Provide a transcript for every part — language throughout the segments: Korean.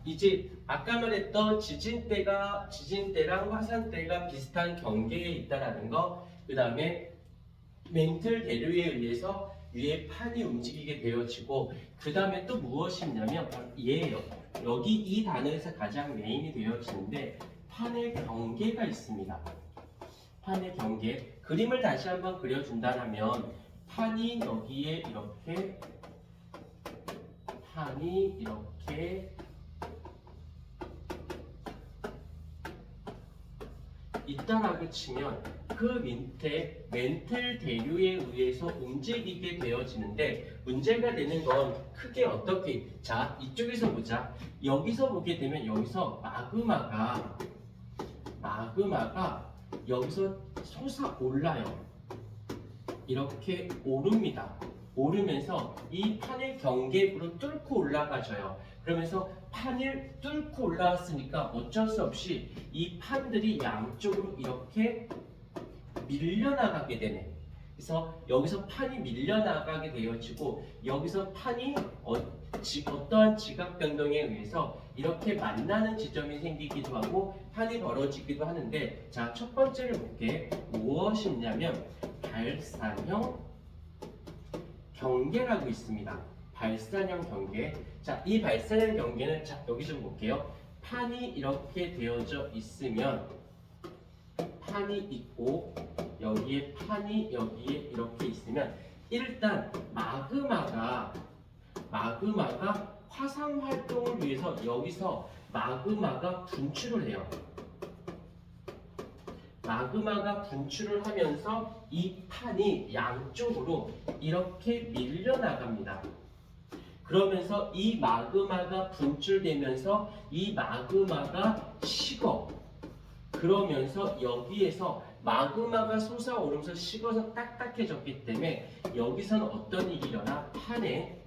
이제 아까 말했던 지진대랑 화산대가 비슷한 경계에 있다라는 거, 그 다음에 멘틀 대류에 의해서 위에 판이 움직이게 되어지고, 그 다음에 또 무엇이 있냐면 바로 얘예요. 여기 이 단어에서 가장 메인이 되어지는데 판의 경계가 있습니다. 판의 경계. 그림을 다시 한번 그려준다면 판이 여기에 이렇게 있다라고 치면 그 밑에 멘틀 대류에 의해서 움직이게 되어지는데, 문제가 되는 건 크게 어떻게, 자 이쪽에서 보자. 여기서 보게 되면 여기서 마그마가 여기서 솟아올라요. 이렇게 오릅니다. 오르면서 이 판의 경계부로 뚫고 올라가져요. 그러면서 판을 뚫고 올라왔으니까 어쩔 수 없이 이 판들이 양쪽으로 이렇게 밀려나가게 되네. 그래서 여기서 판이 밀려나가게 되어지고, 여기서 판이 어떠한 지각 변동에 의해서 이렇게 만나는 지점이 생기기도 하고 판이 벌어지기도 하는데, 자, 첫 번째를 볼게. 무엇이 있냐면 발산형 경계라고 있습니다. 발산형 경계. 자, 이 발산형 경계는, 자, 여기 좀 볼게요. 판이 이렇게 되어져 있으면, 판이 있고 여기에 판이 여기에 이렇게 있으면, 일단 마그마가 화산 활동을 위해서 여기서 마그마가 분출을 해요. 마그마가 분출을 하면서 이 판이 양쪽으로 이렇게 밀려나갑니다. 그러면서 이 마그마가 분출되면서 이 마그마가 식어. 그러면서 여기에서 마그마가 솟아오르면서 식어서 딱딱해졌기 때문에 여기서는 어떤 일이 일어나? 판에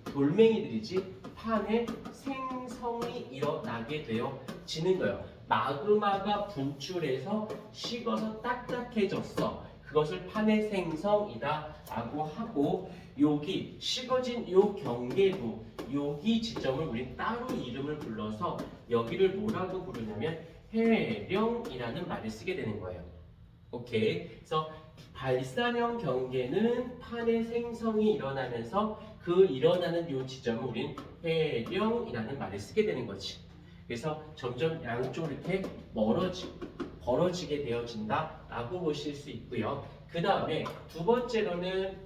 돌멩이들이지, 판에 생성이 일어나게 되어지는 거예요. 마그마가 분출해서 식어서 딱딱해졌어. 그것을 판의 생성이다 라고 하고, 여기 식어진 요 경계부, 여기 지점을 우린 따로 이름을 불러서 여기를 뭐라고 부르냐면 해령이라는 말을 쓰게 되는 거예요. 오케이. 그래서 발산형 경계는 판의 생성이 일어나면서 그 일어나는 요 지점을 우린 해령이라는 말을 쓰게 되는 거지. 그래서 점점 양쪽으로 이렇게 벌어지게 되어진다 라고 보실 수 있고요. 그 다음에 두 번째로는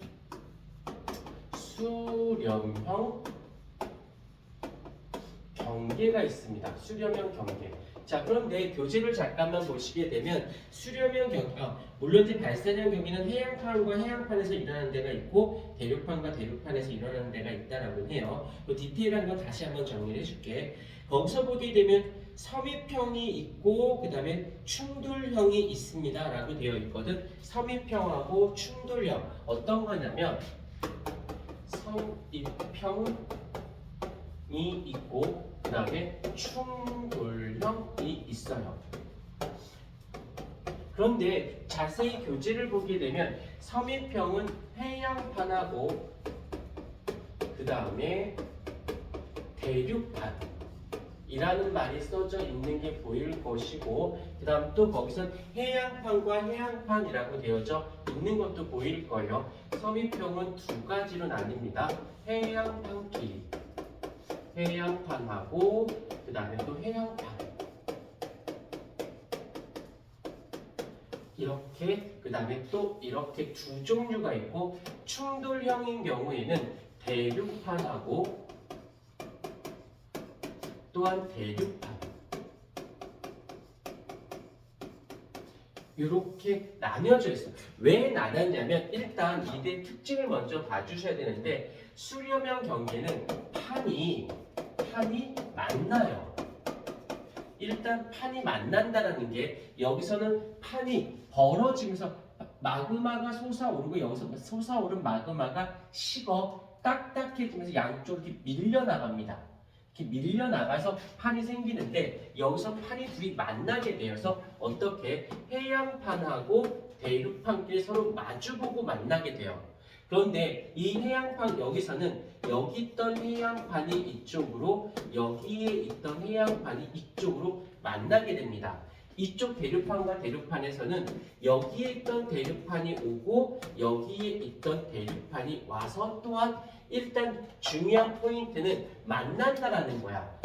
수렴형 경계가 있습니다. 수렴형 경계. 자, 그런데 교재를 잠깐만 보시게 되면 수렴형 경계, 물론 이제 발산형 경계는 해양판과 해양판에서 일어나는 데가 있고 대륙판과 대륙판에서 일어나는 데가 있다라고 해요. 그 디테일한 건 다시 한번 정리를 해줄게. 거기서 보게 되면 섬입형이 있고 그 다음에 충돌형이 있습니다 라고 되어 있거든. 섬입형하고 충돌형 어떤 거냐면, 섬입형이 있고 그 다음에 충돌형이 있어요. 그런데 자세히 교재를 보게 되면 섬입형은 해양판하고 그 다음에 대륙판 이라는 말이 써져 있는 게 보일 것이고, 그 다음 또 거기선 해양판과 해양판이라고 되어져 있는 것도 보일 거예요. 섬입형은 두 가지로 나뉩니다. 해양판끼리, 해양판하고 그 다음에 또 해양판, 이렇게 그 다음에 또 이렇게 두 종류가 있고, 충돌형인 경우에는 대륙판하고 또한 대륙판, 이렇게 나뉘어져 있어요. 왜 나눴냐면, 일단 이대 특징을 먼저 봐주셔야 되는데, 수렴형 경계는 판이 만나요. 일단 판이 만난다라는 게, 여기서는 판이 벌어지면서 마그마가 솟아오르고 여기서 솟아오른 마그마가 식어 딱딱해지면서 양쪽으로 이렇게 밀려나갑니다. 이렇게 밀려나가서 판이 생기는데, 여기서 판이 둘이 만나게 되어서 어떻게 해양판하고 대륙판끼리 서로 마주보고 만나게 돼요. 그런데 이 해양판, 여기서는 여기 있던 해양판이 이쪽으로, 여기에 있던 해양판이 이쪽으로 만나게 됩니다. 이쪽 대류판과 대류판에서는 여기에 있던 대류판이 오고 여기에 있던 대류판이 와서 또한 일단 중요한 포인트는 만난다라는 거야.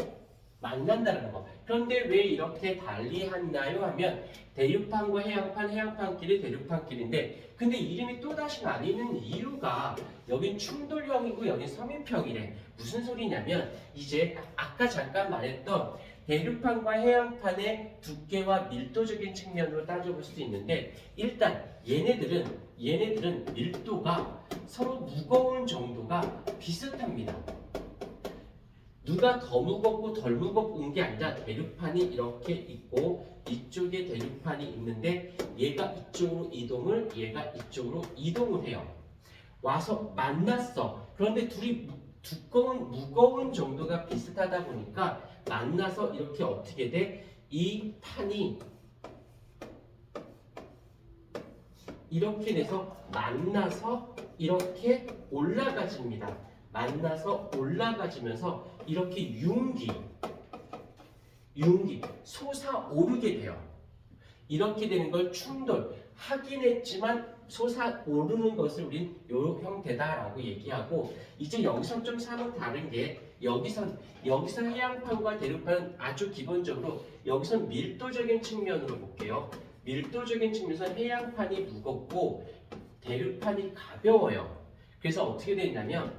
만난다라는 거. 그런데 왜 이렇게 달리했나요? 하면 대류판과 해양판, 해양판끼리 대류판끼리인데 근데 이름이 또다시 나뉘는 이유가 여긴 충돌형이고 여긴 서민평이래. 무슨 소리냐면 이제 아까 잠깐 말했던 대류판과 해양판의 두께와 밀도적인 측면으로 따져볼 수 있는데 일단 얘네들은 밀도가 서로 무거운 정도가 비슷합니다. 누가 더 무겁고 덜 무겁은 게 아니라 대류판이 이렇게 있고 이쪽에 대류판이 있는데 얘가 이쪽으로 이동을 얘가 이쪽으로 이동을 해요. 와서 만났어. 그런데 둘이 무거운 정도가 비슷하다 보니까 만나서 이렇게 어떻게 돼? 이 판이 이렇게 돼서 만나서 이렇게 올라가집니다. 만나서 올라가지면서 이렇게 융기 솟아오르게 돼요. 이렇게 되는 걸 충돌 하긴 했지만 솟아오르는 것을 우린 요 형태다라고 얘기하고 이제 여기서 좀 사뭇 다른 게 여기서 해양판과 대류판은 아주 기본적으로 여기서 밀도적인 측면으로 볼게요. 밀도적인 측면에서 해양판이 무겁고 대류판이 가벼워요. 그래서 어떻게 되냐면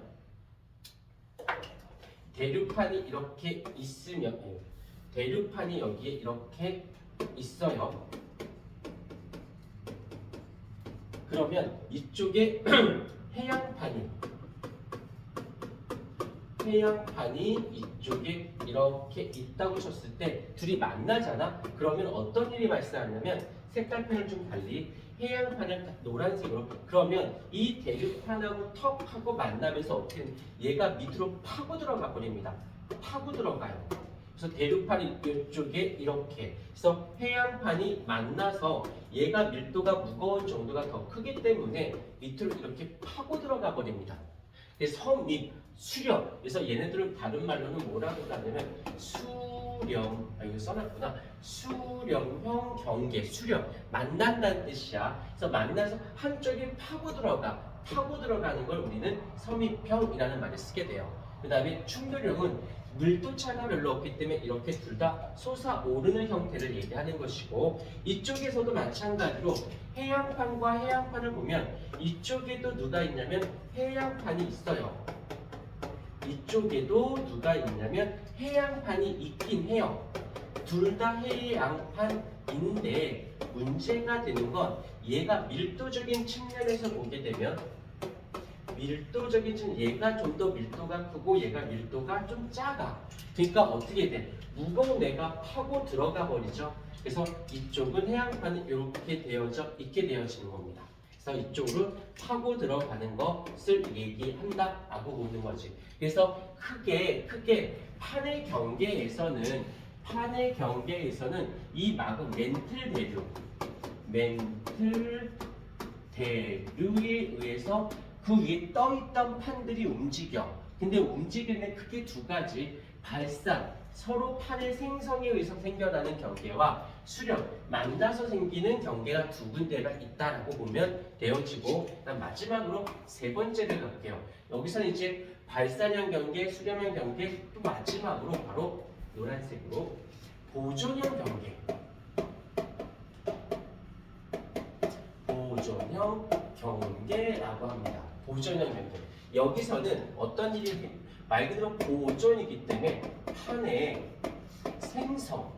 대류판이 이렇게 있으면 대류판이 여기에 이렇게 있어요. 그러면 이쪽에 해양판이 이쪽에 이렇게 있다고 쳤을 때 둘이 만나잖아. 그러면 어떤 일이 발생하냐면 색깔펜을 좀 달리 해양판을 노란색으로 그러면 이 대류판하고 턱하고 만나면서 어떻게 얘가 밑으로 파고 들어가 버립니다. 파고 들어가요. 그래서 대류판이 이쪽에 이렇게 그래서 해양판이 만나서 얘가 밀도가 무거운 정도가 더 크기 때문에 밑으로 이렇게 파고 들어가 버립니다. 그래서 섬입 수렴 그래서 얘네들은 다른 말로는 뭐라고 하냐면 이거 써놨구나. 수렴형 경계, 수렴, 만난다는 뜻이야. 그래서 만나서 한쪽에 파고 들어가는 걸 우리는 섬입형이라는 말을 쓰게 돼요. 그 다음에 충돌형은 밀도 차가 별로 없기 때문에 이렇게 둘 다 솟아오르는 형태를 얘기하는 것이고 이쪽에서도 마찬가지로 해양판과 해양판을 보면 이쪽에도 누가 있냐면 해양판이 있어요. 이쪽에도 누가 있냐면 해양판이 있긴 해요. 둘 다 해양판인데 문제가 되는 건 얘가 밀도적인 측면에서 보게 되면 얘가 좀 더 밀도가 크고 얘가 밀도가 좀 작아. 그러니까 어떻게 돼? 무거운 애가 파고 들어가 버리죠. 그래서 이쪽은 해양판이 이렇게 있게 되어지는 겁니다. 그래서 이쪽으로 파고 들어가는 것을 얘기한다라고 보는 거지. 그래서 크게 판의 경계에서는 이 막은 멘틀 대류에 의해서 그 위에 떠있던 판들이 움직여. 근데 움직이는 크게 두 가지. 발산, 서로 판의 생성에 의해서 생겨나는 경계와 수렴, 만나서 생기는 경계가 두 군데가 있다라고 보면 되어지고 마지막으로 세 번째를 갈게요. 여기서는 이제 발산형 경계, 수렴형 경계, 또 마지막으로 바로 노란색으로 보존형 경계. 보존형 경계라고 합니다. 보존형 경계. 여기서는 어떤 일이 말 그대로 보존이기 때문에 판의 생성이나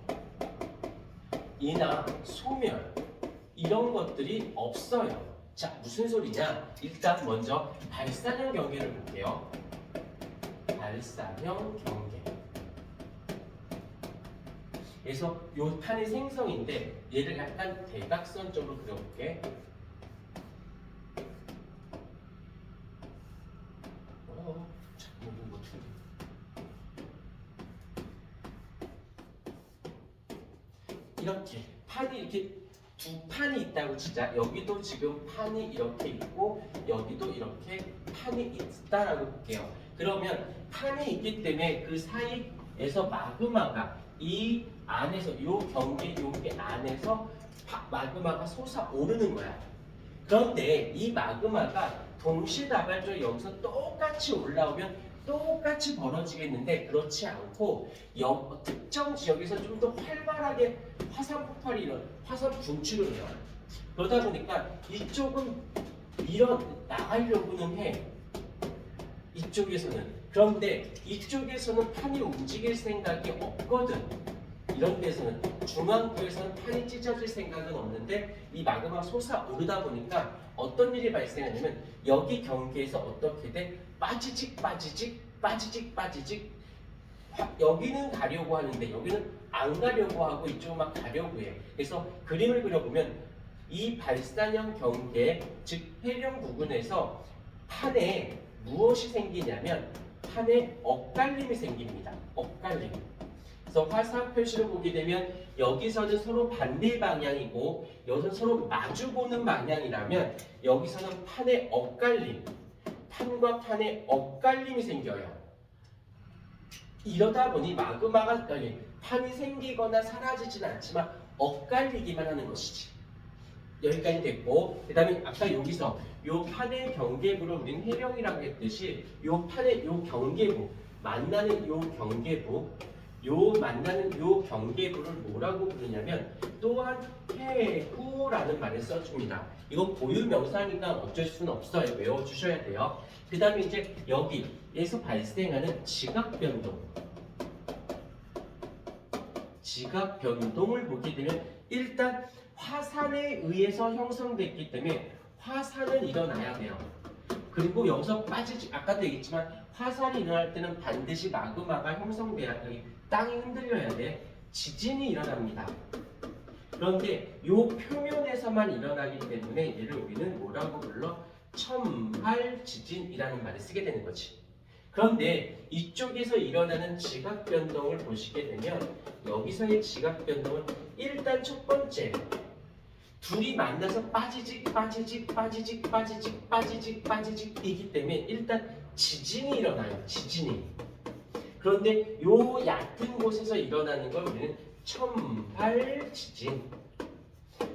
소멸 이런 것들이 없어요. 자, 무슨 소리냐? 일단 먼저 발산형 경계를 볼게요. 발산형 경계. 그래서 요 판의 생성인데 얘를 약간 대각선적으로 그려볼게. 이렇게 판이 이렇게 두 판이 있다고 치자. 여기도 지금 판이 이렇게 있고 여기도 이렇게 판이 있다라고 볼게요. 그러면 판이 있기 때문에 그 사이에서 마그마가 이 안에서 요 경계 요게 안에서 마그마가 솟아오르는 거야. 그런데 이 마그마가 동시다발적으로 여기서 똑같이 올라오면 똑같이 벌어지겠는데 그렇지 않고 특정 지역에서 좀 더 활발하게 화산 폭발이 화산 분출을 해요. 그러다 보니까 이쪽은 밀어 나가려고는 해. 이쪽에서는. 그런데 이쪽에서는 판이 움직일 생각이 없거든. 이런 데서는 중앙부에서는 판이 찢어질 생각은 없는데 이 마그마가 솟아오르다 보니까 어떤 일이 발생하냐면 여기 경계에서 어떻게 돼? 빠지직 여기는 가려고 하는데 여기는 안 가려고 하고 이쪽은 막 가려고 해. 그래서 그림을 그려보면 이 발산형 경계 즉 해령 부근에서 판에 무엇이 생기냐면 판에 엇갈림이 생깁니다. 엇갈림. 그래서 화산 표시를 보게 되면 여기서는 서로 반대 방향이고 여기서는 서로 마주보는 방향이라면 여기서는 판의 엇갈림, 판과 판의 엇갈림이 생겨요. 이러다 보니 마그마가 판이 생기거나 사라지진 않지만 엇갈리기만 하는 것이지. 여기까지 됐고 그 다음에 아까 여기서 요 판의 경계부를 우리는 해령이라고 했듯이 요 판의 요 경계부 만나는 요 경계부 만나는 요 경계부를 뭐라고 부르냐면 또한 해구라는 말을 써줍니다. 이건 고유 명사니까 어쩔 수는 없어요. 외워주셔야 돼요. 그 다음에 이제 여기에서 발생하는 지각 변동을 보게 되면 일단 화산에 의해서 형성됐기 때문에 화산은 일어나야 돼요. 그리고 여기서 아까도 얘기했지만 화산이 일어날 때는 반드시 마그마가 형성돼야 돼. 땅이 흔들려야 돼. 지진이 일어납니다. 그런데 이 표면에서만 일어나기 때문에 얘를 우리는 뭐라고 불러? 첨발 지진이라는 말을 쓰게 되는 거지. 그런데 이쪽에서 일어나는 지각 변동을 보시게 되면 여기서의 지각 변동은 일단 첫 번째 둘이 만나서 빠지직이기 때문에 일단 지진이 일어나요. 지진이. 그런데 요 얕은 곳에서 일어나는 걸 우리는 첨발 지진.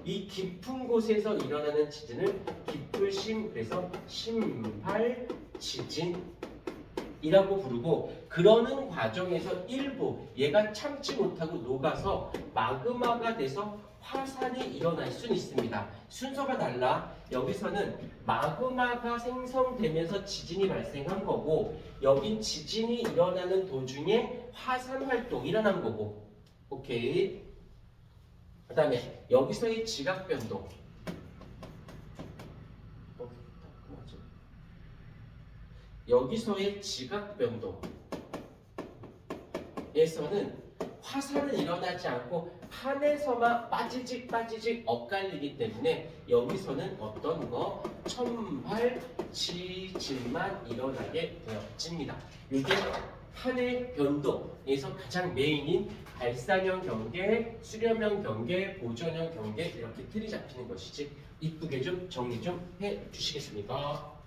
이 깊은 곳에서 일어나는 지진을 깊으심 그래서 심발 지진이라고 부르고 그러는 과정에서 일부 얘가 참지 못하고 녹아서 마그마가 돼서 화산이 일어날 수는 있습니다. 순서가 달라. 여기서는 마그마가 생성되면서 지진이 발생한 거고 여긴 지진이 일어나는 도중에 화산 활동이 일어난 거고 오케이. 그 다음에 여기서의 지각 변동 여기서의 지각 변동에서는 화산은 일어나지 않고 판에서만 빠지직 엇갈리기 때문에 여기서는 어떤 거 첨발 지진만 일어나게 되어집니다. 이게 판의 변동에서 가장 메인인 발산형 경계, 수렴형 경계, 보존형 경계 이렇게 틀이 잡히는 것이지 이쁘게 좀 정리 좀 해주시겠습니까?